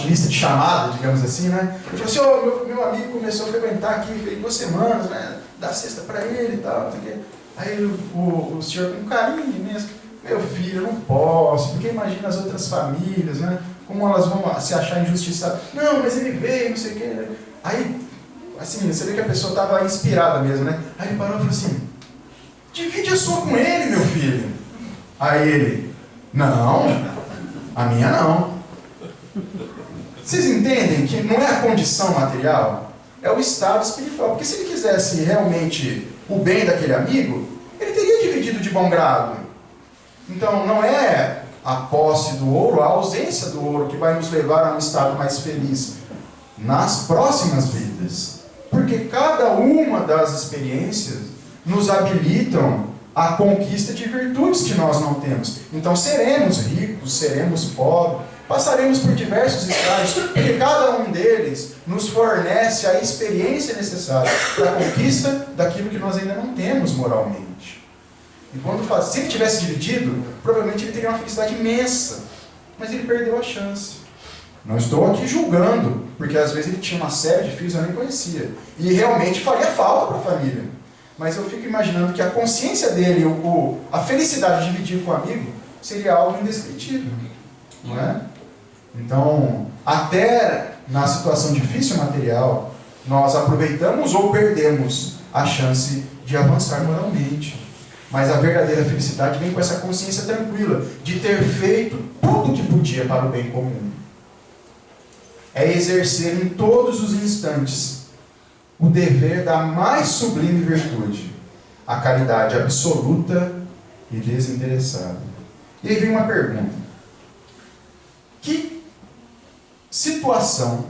lista de chamada, digamos assim, né? Ele falou assim: meu amigo começou a frequentar aqui, fez 2 semanas, né, dá cesta para ele e tal, aí o senhor com carinho imenso: meu filho, eu não posso, porque imagina as outras famílias, né, como elas vão se achar injustiçadas. Não, mas ele veio, não sei o quê. Aí, assim, você vê que a pessoa estava inspirada mesmo, né? Aí ele parou e falou assim: divide a sua com ele, meu filho. Aí ele: não, a minha não. Vocês entendem que não é a condição material? É o estado espiritual. Porque se ele quisesse realmente o bem daquele amigo, ele teria dividido de bom grado. Então não é a posse do ouro, a ausência do ouro que vai nos levar a um estado mais feliz nas próximas vidas. Porque cada uma das experiências nos habilitam à conquista de virtudes que nós não temos. Então seremos ricos, seremos pobres, passaremos por diversos estágios, porque cada um deles nos fornece a experiência necessária para a conquista daquilo que nós ainda não temos moralmente. E se ele tivesse dividido, provavelmente ele teria uma felicidade imensa, mas ele perdeu a chance. Não estou aqui julgando, porque às vezes ele tinha uma série de filhos que eu nem conhecia, e realmente faria falta para a família. Mas eu fico imaginando que a consciência dele, a felicidade de dividir com o amigo, seria algo indescritível, não é? Então, até na situação difícil material, nós aproveitamos ou perdemos a chance de avançar moralmente. Mas a verdadeira felicidade vem com essa consciência tranquila de ter feito tudo o que podia para o bem comum. É exercer em todos os instantes o dever da mais sublime virtude, a caridade absoluta e desinteressada. E aí vem uma pergunta. Que situação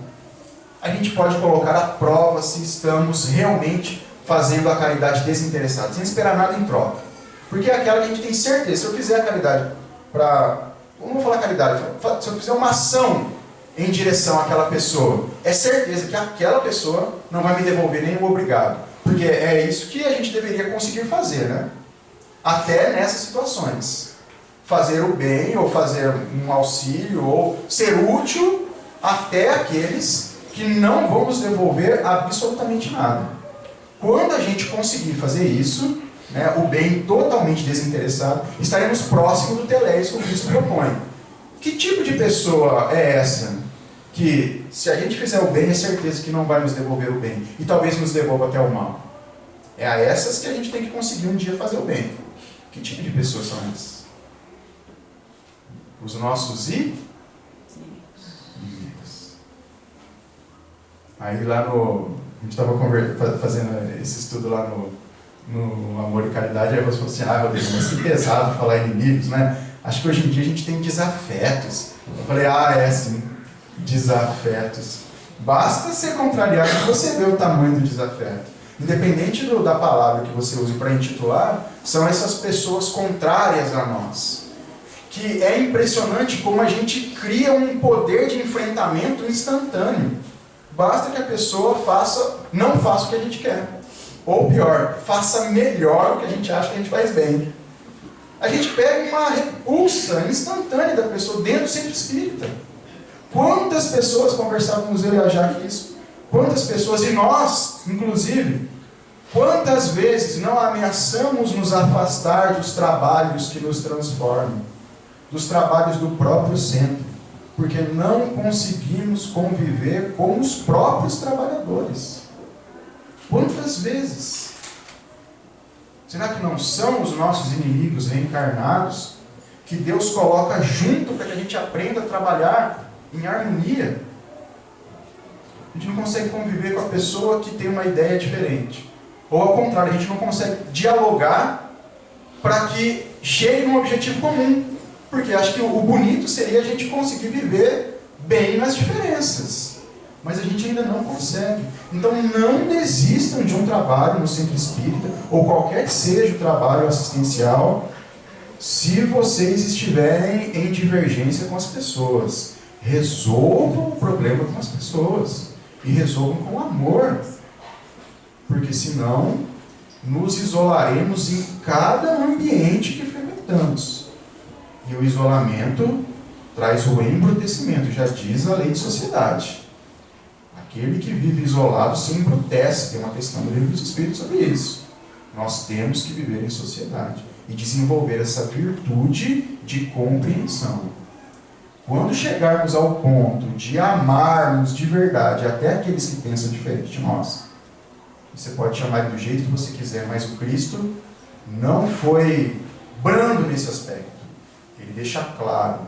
a gente pode colocar à prova se estamos realmente fazendo a caridade desinteressada, sem esperar nada em troca? Porque é aquela que a gente tem certeza, se eu fizer a caridade não vou falar caridade, se eu fizer uma ação em direção àquela pessoa, é certeza que aquela pessoa não vai me devolver nem o obrigado. Porque é isso que a gente deveria conseguir fazer, né? Até nessas situações. Fazer o bem, ou fazer um auxílio, ou ser útil até aqueles que não vão nos devolver absolutamente nada. Quando a gente conseguir fazer isso, né, o bem totalmente desinteressado, estaremos próximos do teleios que o Cristo propõe. Que tipo de pessoa é essa? Que se a gente fizer o bem, é certeza que não vai nos devolver o bem. E talvez nos devolva até o mal. É a essas que a gente tem que conseguir um dia fazer o bem. Que tipo de pessoas são essas? Os nossos inimigos. Aí lá a gente estava fazendo esse estudo lá no Amor e Caridade, aí você falou assim, Rodrigo, mas que pesado falar inimigos, né? Acho que hoje em dia a gente tem desafetos. Eu falei, é sim, desafetos. Basta ser contrariado que você vê o tamanho do desafeto. Independente da palavra que você use para intitular, são essas pessoas contrárias a nós. Que é impressionante como a gente cria um poder de enfrentamento instantâneo. Basta que a pessoa não faça o que a gente quer. Ou pior, faça melhor o que a gente acha que a gente faz bem. A gente pega uma repulsa instantânea da pessoa dentro do centro espírita. Quantas pessoas conversávamos eu e a Jaque isso? Quantas pessoas, e nós, inclusive, quantas vezes não ameaçamos nos afastar dos trabalhos que nos transformam, dos trabalhos do próprio centro, porque não conseguimos conviver com os próprios trabalhadores. Quantas vezes? Será que não são os nossos inimigos reencarnados que Deus coloca junto para que a gente aprenda a trabalhar em harmonia? A gente não consegue conviver com a pessoa que tem uma ideia diferente. Ou ao contrário, a gente não consegue dialogar para que chegue num objetivo comum. Porque acho que o bonito seria a gente conseguir viver bem nas diferenças. Mas a gente ainda não consegue. Então não desistam de um trabalho no centro espírita, ou qualquer que seja o trabalho assistencial, se vocês estiverem em divergência com as pessoas. Resolvam o problema com as pessoas. E resolvam com amor. Porque senão nos isolaremos em cada ambiente que frequentamos. E o isolamento traz o embrutecimento, já diz a lei de sociedade. Aquele que vive isolado se embrutece. Tem uma questão do Livro dos Espíritos sobre isso. Nós temos que viver em sociedade e desenvolver essa virtude de compreensão. Quando chegarmos ao ponto de amarmos de verdade até aqueles que pensam diferente de nós, você pode chamar do jeito que você quiser, mas o Cristo não foi brando nesse aspecto. Ele deixa claro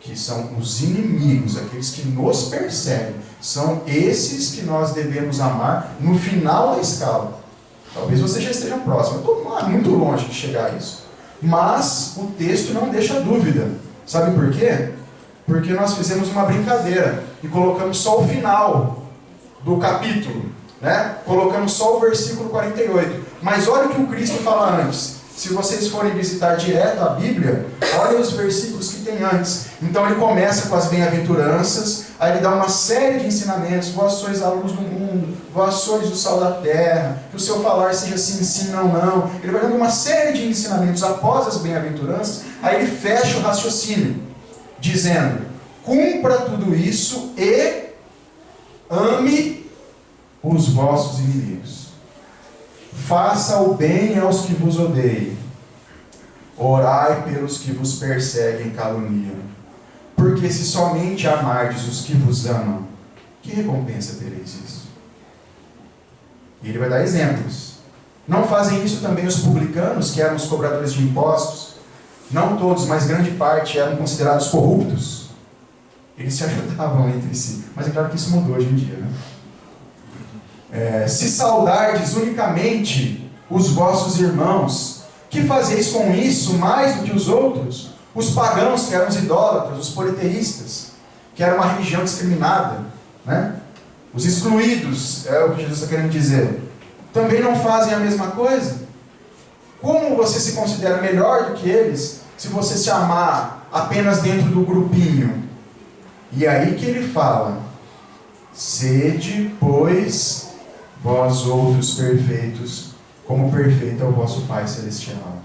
que são os inimigos, aqueles que nos perseguem, são esses que nós devemos amar no final da escala. Talvez você já esteja próximo, eu estou muito longe de chegar a isso. Mas o texto não deixa dúvida. Sabe por quê? Porque nós fizemos uma brincadeira e colocamos só o final do capítulo, né? Colocamos só o versículo 48. Mas olha o que o Cristo fala antes. Se vocês forem visitar direto a Bíblia, olha os versículos que tem antes. Então ele começa com as bem-aventuranças, aí ele dá uma série de ensinamentos. Vós sois a luz do mundo, vós sois o sal da terra, que o seu falar seja sim, sim, não, não. Ele vai dando uma série de ensinamentos após as bem-aventuranças, aí ele fecha o raciocínio, dizendo: cumpra tudo isso e ame os vossos inimigos. Faça o bem aos que vos odeiam. Orai pelos que vos perseguem e caluniam. Porque se somente amardes os que vos amam, que recompensa tereis isso? E ele vai dar exemplos. Não fazem isso também os publicanos, que eram os cobradores de impostos? Não todos, mas grande parte eram considerados corruptos. Eles se ajudavam entre si. Mas é claro que isso mudou hoje em dia, né? Se saudardes unicamente os vossos irmãos, que fazeis com isso mais do que os outros? Os pagãos, que eram os idólatras, os politeístas, que era uma religião discriminada, né? Os excluídos, é o que Jesus está querendo dizer, também não fazem a mesma coisa? Como você se considera melhor do que eles, se você se amar apenas dentro do grupinho? E aí que ele fala: sede, pois, vós outros perfeitos, como perfeito é o vosso Pai Celestial,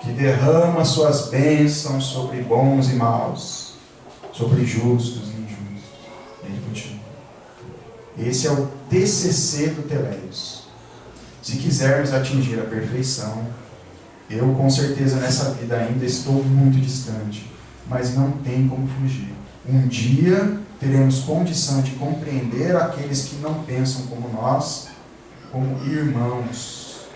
que derrama suas bênçãos sobre bons e maus, sobre justos e injustos. Ele continua. Esse é o TCC do Teleios. Se quisermos atingir a perfeição, eu com certeza nessa vida ainda estou muito distante, mas não tem como fugir. Um dia teremos condição de compreender aqueles que não pensam como nós, como irmãos,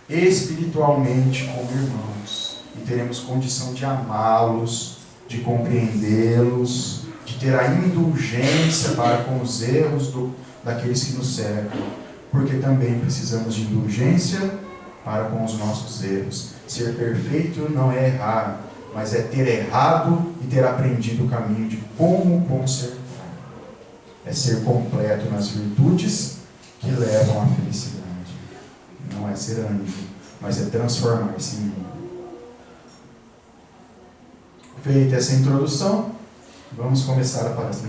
espiritualmente como irmãos, e teremos condição de amá-los, de compreendê-los, de ter a indulgência para com os erros daqueles que nos cercam, porque também precisamos de indulgência para com os nossos erros. Ser perfeito não é errar, mas é ter errado e ter aprendido o caminho de como consertar. É ser completo nas virtudes que levam à felicidade. Não é ser anjo, mas é transformar-se em mim. Feita essa introdução, vamos começar a palestra.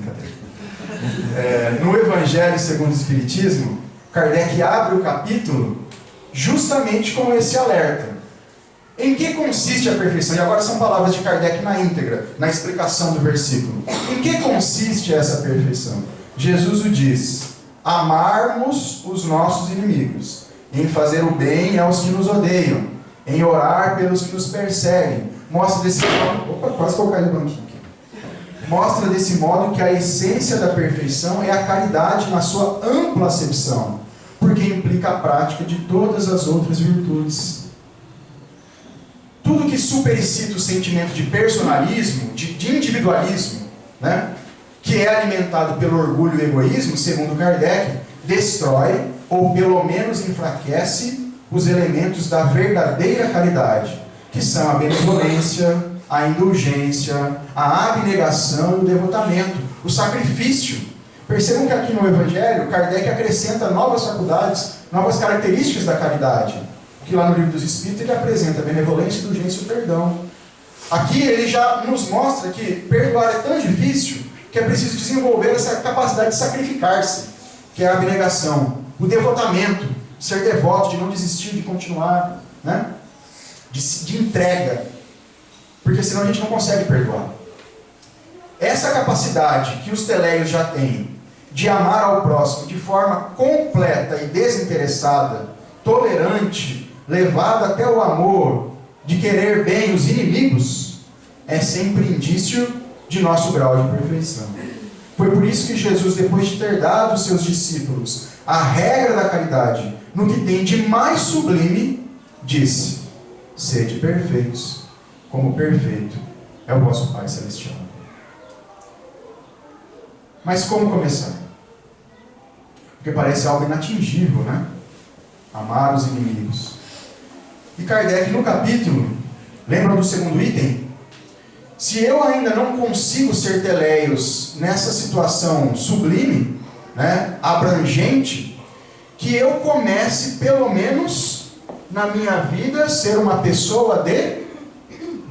No Evangelho segundo o Espiritismo, Kardec abre o capítulo justamente com esse alerta. Em que consiste a perfeição? E agora são palavras de Kardec na íntegra, na explicação do versículo. Em que consiste essa perfeição? Jesus o diz: amarmos os nossos inimigos, em fazer o bem aos que nos odeiam, em orar pelos que nos perseguem. Mostra desse modo... Opa, quase que eu caí no banquinho aqui. Mostra desse modo que a essência da perfeição é a caridade na sua ampla acepção, porque implica a prática de todas as outras virtudes. Tudo que supericita o sentimento de personalismo, de individualismo, né, que é alimentado pelo orgulho e egoísmo, segundo Kardec, destrói ou pelo menos enfraquece os elementos da verdadeira caridade, que são a benevolência, a indulgência, a abnegação e o devotamento, o sacrifício. Percebam que aqui no Evangelho, Kardec acrescenta novas faculdades, novas características da caridade, que lá no Livro dos Espíritos ele apresenta a benevolência, a indulgência e o perdão. Aqui ele já nos mostra que perdoar é tão difícil que é preciso desenvolver essa capacidade de sacrificar-se, que é a abnegação, o devotamento, ser devoto, de não desistir, de continuar, né? de entrega, porque senão a gente não consegue perdoar. Essa capacidade que os teleios já têm de amar ao próximo de forma completa e desinteressada, tolerante, levada até o amor, de querer bem os inimigos, é sempre indício de nosso grau de perfeição. Foi por isso que Jesus, depois de ter dado aos seus discípulos a regra da caridade, no que tem de mais sublime, disse: sede perfeitos, como perfeito é o vosso Pai Celestial. Mas como começar? Porque parece algo inatingível, né? Amar os inimigos. E Kardec, no capítulo, lembram do segundo item? Se eu ainda não consigo ser teleios nessa situação sublime, né, abrangente, que eu comece, pelo menos, na minha vida, ser uma pessoa de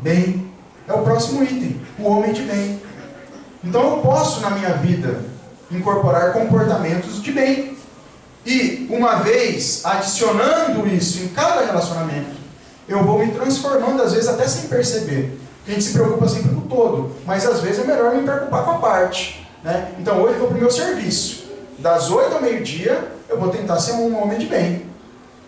bem. É o próximo item, o homem de bem. Então eu posso, na minha vida, incorporar comportamentos de bem. E, uma vez adicionando isso em cada relacionamento, eu vou me transformando, às vezes até sem perceber. A gente se preocupa sempre com o todo, mas às vezes é melhor me preocupar com a parte, né? Então hoje eu vou para o meu serviço. Das 8 ao meio-dia, eu vou tentar ser um homem de bem.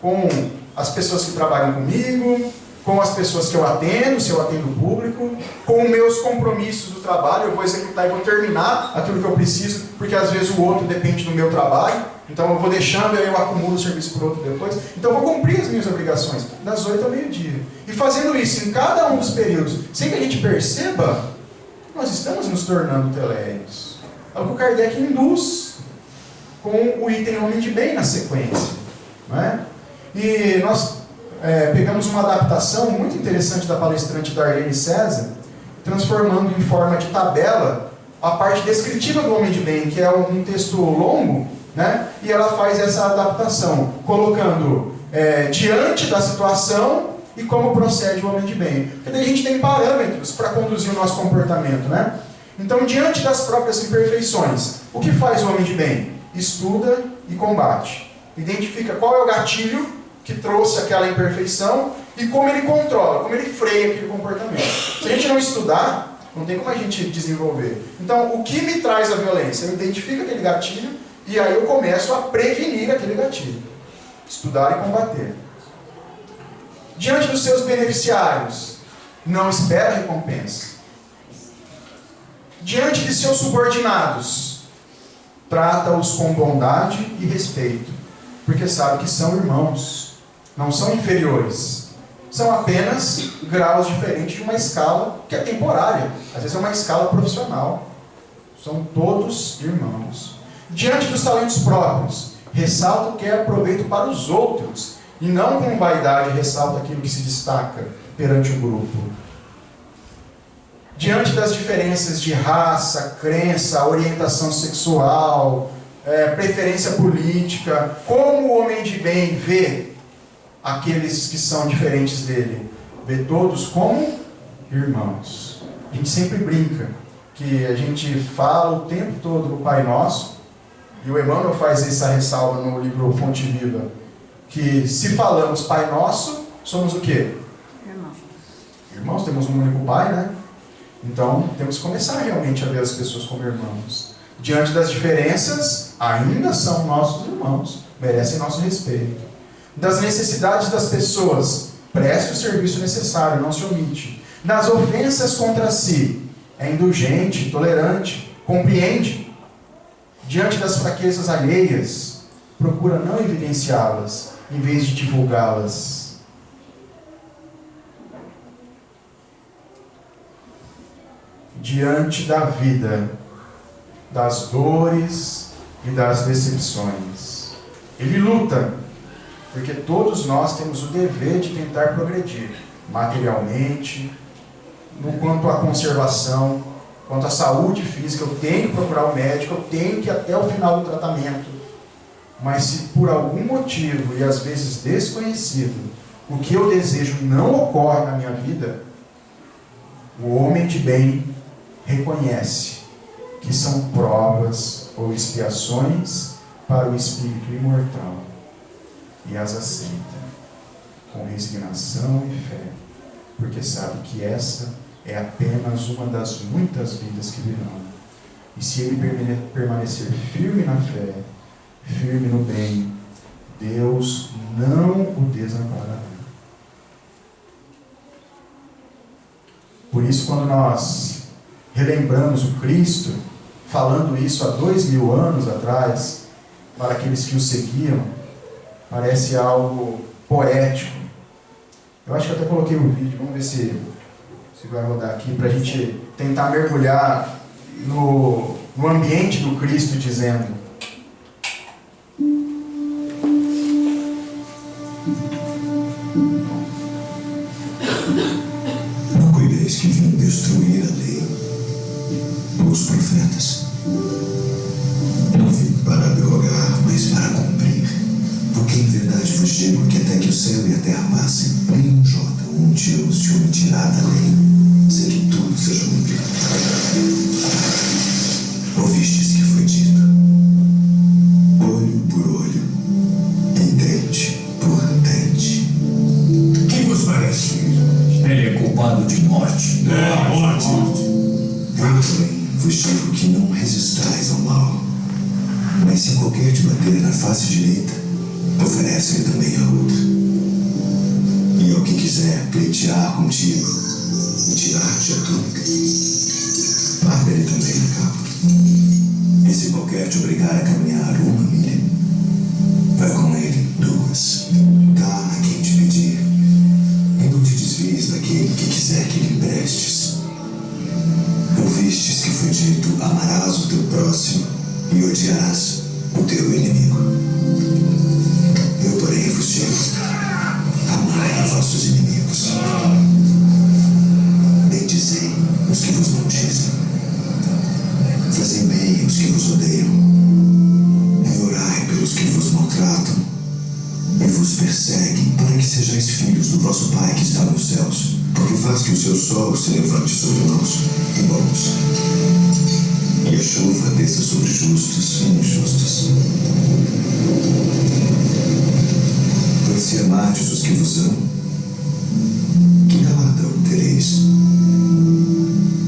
Com as pessoas que trabalham comigo, com as pessoas que eu atendo, se eu atendo o público, com os meus compromissos do trabalho, eu vou executar e vou terminar aquilo que eu preciso, porque às vezes o outro depende do meu trabalho. Então eu vou deixando e eu acumulo o serviço por outro depois. Então eu vou cumprir as minhas obrigações, das 8 ao meio-dia. E fazendo isso em cada um dos períodos, sem que a gente perceba, nós estamos nos tornando teleios. É o que o Kardec induz com o item homem de bem na sequência. Não é? E nós pegamos uma adaptação muito interessante da palestrante Darlene César, transformando em forma de tabela a parte descritiva do homem de bem, que é um texto longo, né? E ela faz essa adaptação, colocando diante da situação e como procede o homem de bem. Porque daí a gente tem parâmetros para conduzir o nosso comportamento, né? Então, diante das próprias imperfeições, o que faz o homem de bem? Estuda e combate. Identifica qual é o gatilho que trouxe aquela imperfeição e como ele controla, como ele freia aquele comportamento. Se a gente não estudar, não tem como a gente desenvolver. Então, o que me traz a violência? Eu identifico aquele gatilho e aí eu começo a prevenir aquele gatilho. Estudar e combater. Diante dos seus beneficiários, não espera recompensa. Diante de seus subordinados, trata-os com bondade e respeito, porque sabe que são irmãos, não são inferiores. São apenas graus diferentes de uma escala que é temporária. Às vezes é uma escala profissional. São todos irmãos. Diante dos talentos próprios, ressalta o que é proveito para os outros, e não com vaidade ressalta aquilo que se destaca perante o grupo. Diante das diferenças de raça, crença, orientação sexual, preferência política, como o homem de bem vê aqueles que são diferentes dele? Vê todos como irmãos. A gente sempre brinca que a gente fala o tempo todo do Pai Nosso, e o Emmanuel faz essa ressalva no livro Fonte Viva, que se falamos Pai Nosso, somos o quê? Irmãos. Irmãos, temos um único Pai, né? Então, temos que começar realmente a ver as pessoas como irmãos. Diante das diferenças, ainda são nossos irmãos, merecem nosso respeito. Das necessidades das pessoas, preste o serviço necessário, não se omite. Das ofensas contra si, é indulgente, tolerante, compreende. Diante das fraquezas alheias, procura não evidenciá-las, em vez de divulgá-las. Diante da vida, das dores e das decepções, ele luta, porque todos nós temos o dever de tentar progredir, materialmente, no quanto à conservação, quanto à saúde física. Eu tenho que procurar o médico, eu tenho que ir até o final do tratamento. Mas se por algum motivo, e às vezes desconhecido, o que eu desejo não ocorre na minha vida, o homem de bem reconhece que são provas ou expiações para o espírito imortal e as aceita com resignação e fé, porque sabe que essa é apenas uma das muitas vidas que virão. E se ele permanecer firme na fé, firme no bem, Deus não o desamparará. Por isso, quando nós relembramos o Cristo, falando isso há 2000 anos atrás, para aqueles que o seguiam, parece algo poético. Eu acho que até coloquei um vídeo, vamos ver Se vai rodar aqui, para a gente tentar mergulhar no ambiente do Cristo dizendo:
não cuideis que vim destruir a lei, os profetas. Não vim para abrogar, mas para cumprir. Porque em verdade vos digo que até que o céu e a terra passem, nenhum jota ou um tio se omitirá da lei, sem que tudo seja cumprido. Ouvistes que foi dito: olho por olho e dente por dente.
Que vos parece? Ele é culpado de morte. Morte.
Eu, porém, vos digo que não resistais ao mal, mas se qualquer te bater na face direita, oferece-lhe também a outra. E ao que quiser pleitear contigo e tirar-te a túnica, larga-lhe também a capa. E se qualquer te obrigar a caminhar 1 milha, vai com ele 2. Dá a quem te pedir, e não te desvies daquele que quiser que lhe emprestes. Ouvistes que foi dito: amarás o teu próximo e odiarás o teu inimigo. Eu, porém, vos digo: amai a vossos inimigos. Bendizei os que vos maldizem. Fazei bem aos que vos odeiam. E orai pelos que vos maltratam e vos perseguem, para que sejais filhos do vosso Pai que está nos céus. Porque faz que o seu sol se levante sobre maus e bons, e a chuva desça sobre justos e injustos. Pois se amardes os que vos amam, que galardão tereis?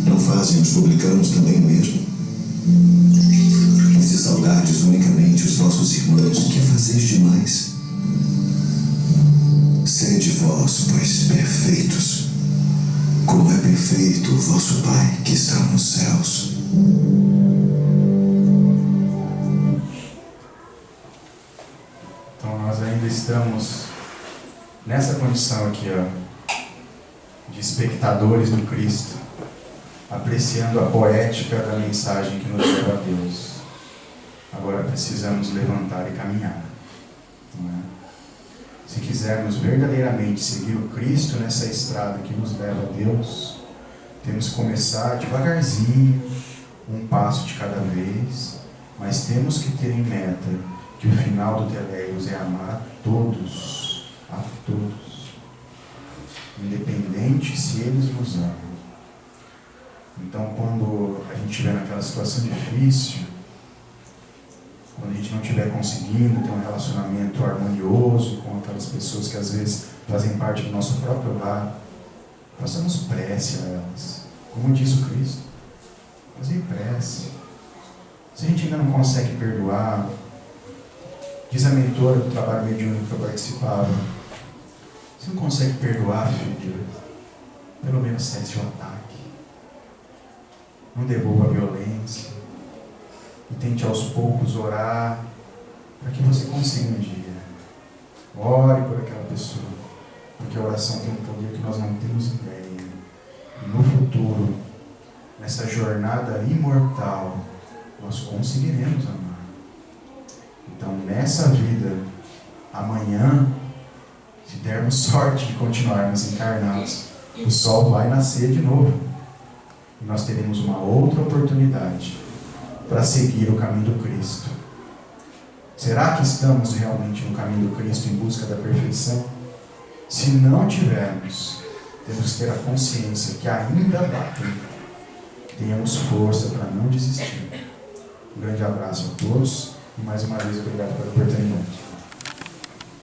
Não fazem os publicanos também o mesmo? E se saudardes unicamente os vossos irmãos, que fazeis demais? Sede vós, pois, perfeitos, como é perfeito o vosso Pai que está nos céus.
Então nós ainda estamos nessa condição aqui, ó, de espectadores do Cristo, apreciando a poética da mensagem que nos leva a Deus. Agora precisamos levantar e caminhar, não é? Se quisermos verdadeiramente seguir o Cristo nessa estrada que nos leva a Deus, temos que começar devagarzinho, um passo de cada vez, mas temos que ter em meta que o final do Teleios é amar a todos, independente se eles nos amam. Então, quando a gente estiver naquela situação difícil, quando a gente não estiver conseguindo ter um relacionamento harmonioso com aquelas pessoas que às vezes fazem parte do nosso próprio lar, façamos prece a elas, como diz o Cristo. Fazer prece. Se a gente ainda não consegue perdoar, diz a mentora do trabalho mediúnico que eu participava: você não consegue perdoar, filho? Pelo menos cesse o ataque. Não devolva a violência. E tente aos poucos orar para que você consiga um dia. Ore por aquela pessoa, porque a oração tem um poder que nós não temos ideia. E no futuro, nessa jornada imortal, nós conseguiremos amar. Então, nessa vida, amanhã, se dermos sorte de continuarmos encarnados, o sol vai nascer de novo. E nós teremos uma outra oportunidade para seguir o caminho do Cristo. Será que estamos realmente no caminho do Cristo em busca da perfeição? Se não tivermos, temos que ter a consciência que ainda dá tempo. Tenhamos força para não desistir. Um grande abraço a todos e mais uma vez obrigado pela oportunidade.